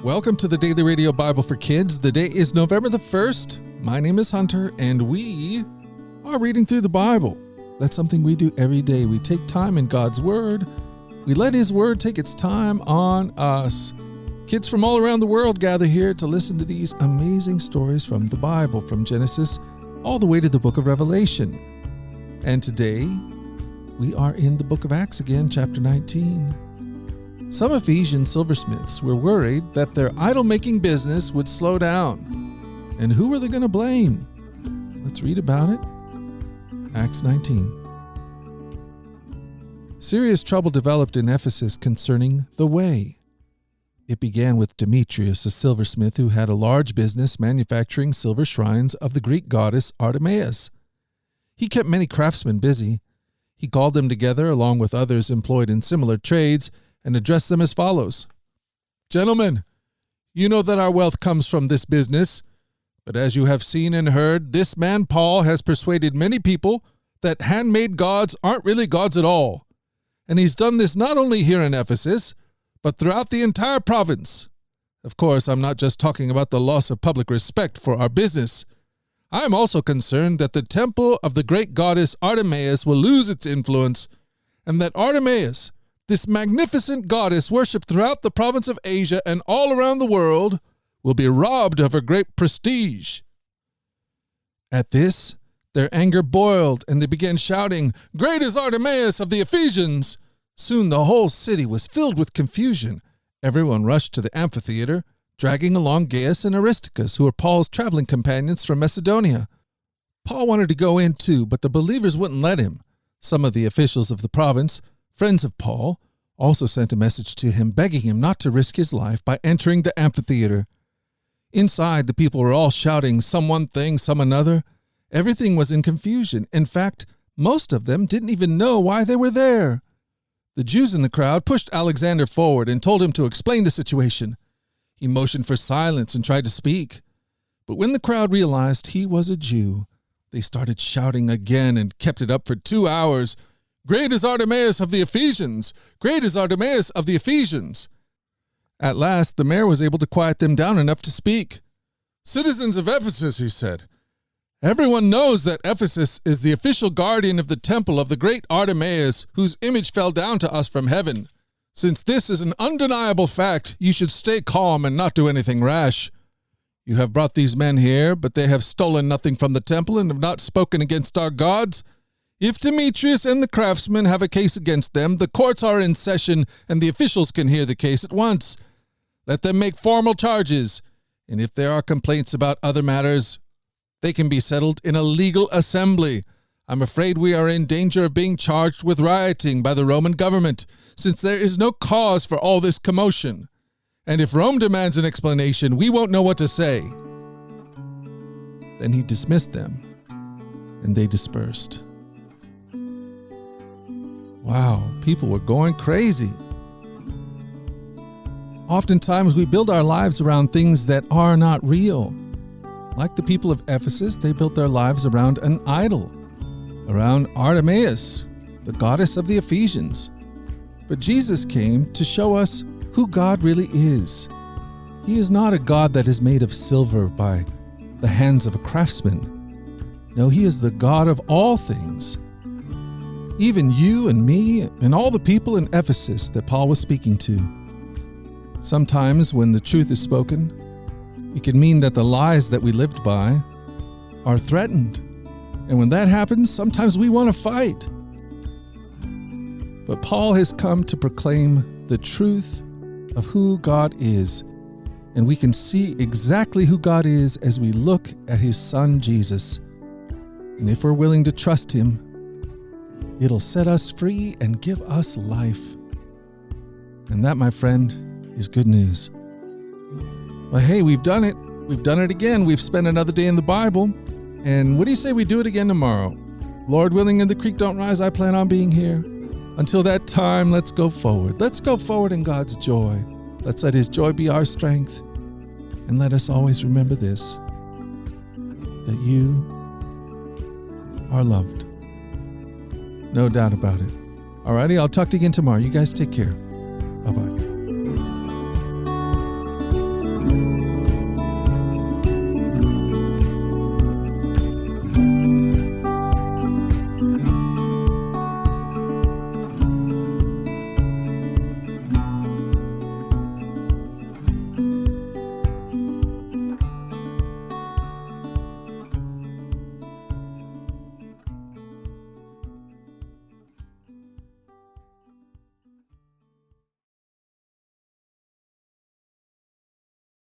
Welcome to the Daily Radio Bible for Kids. The day is November the 1st. My name is Hunter, and we are reading through the Bible. That's something we do every day. We take time in God's Word. We let His Word take its time on us. Kids from all around the world gather here to listen to these amazing stories from the Bible, from Genesis all the way to the book of Revelation. And today, we are in the book of Acts again, chapter 19. Some Ephesian silversmiths were worried that their idol-making business would slow down. And who were they going to blame? Let's read about it. Acts 19. Serious trouble developed in Ephesus concerning the way. It began with Demetrius, a silversmith who had a large business manufacturing silver shrines of the Greek goddess Artemis. He kept many craftsmen busy. He called them together along with others employed in similar trades and addressed them as follows. Gentlemen, you know that our wealth comes from this business, but as you have seen and heard, this man Paul has persuaded many people that handmade gods aren't really gods at all. And he's done this not only here in Ephesus, but throughout the entire province. Of course, I'm not just talking about the loss of public respect for our business. I am also concerned that the temple of the great goddess Artemis will lose its influence, and that Artemis, this magnificent goddess worshipped throughout the province of Asia and all around the world, will be robbed of her great prestige. At this, their anger boiled, and they began shouting, "Great is Artemis of the Ephesians!" Soon the whole city was filled with confusion. Everyone rushed to the amphitheater, dragging along Gaius and Aristarchus, who were Paul's traveling companions from Macedonia. Paul wanted to go in too, but the believers wouldn't let him. Some of the officials of the province, friends of Paul, also sent a message to him begging him not to risk his life by entering the amphitheater. Inside, the people were all shouting, some one thing, some another. Everything was in confusion. In fact, most of them didn't even know why they were there. The Jews in the crowd pushed Alexander forward and told him to explain the situation. He motioned for silence and tried to speak. But when the crowd realized he was a Jew, they started shouting again and kept it up for 2 hours. Great is Artemis of the Ephesians! Great is Artemis of the Ephesians! At last, the mayor was able to quiet them down enough to speak. Citizens of Ephesus, he said, everyone knows that Ephesus is the official guardian of the temple of the great Artemis, whose image fell down to us from heaven. Since this is an undeniable fact, you should stay calm and not do anything rash. You have brought these men here, but they have stolen nothing from the temple and have not spoken against our gods. If Demetrius and the craftsmen have a case against them, the courts are in session and the officials can hear the case at once. Let them make formal charges, and if there are complaints about other matters, they can be settled in a legal assembly. I'm afraid we are in danger of being charged with rioting by the Roman government, since there is no cause for all this commotion. And if Rome demands an explanation, we won't know what to say. Then he dismissed them, and they dispersed. Wow, people were going crazy. Oftentimes we build our lives around things that are not real. Like the people of Ephesus, they built their lives around an idol, around Artemis, the goddess of the Ephesians. But Jesus came to show us who God really is. He is not a God that is made of silver by the hands of a craftsman. No, He is the God of all things. Even you and me and all the people in Ephesus that Paul was speaking to. Sometimes when the truth is spoken, it can mean that the lies that we lived by are threatened. And when that happens, sometimes we want to fight. But Paul has come to proclaim the truth of who God is. And we can see exactly who God is as we look at His Son, Jesus. And if we're willing to trust Him, it'll set us free and give us life. And that, my friend, is good news. Well, hey, we've done it. We've done it again. We've spent another day in the Bible. And what do you say we do it again tomorrow? Lord willing and the creek don't rise, I plan on being here. Until that time, let's go forward. Let's go forward in God's joy. Let's let His joy be our strength. And let us always remember this, that you are loved. No doubt about it. Alrighty, I'll talk to you again tomorrow. You guys take care. Bye-bye.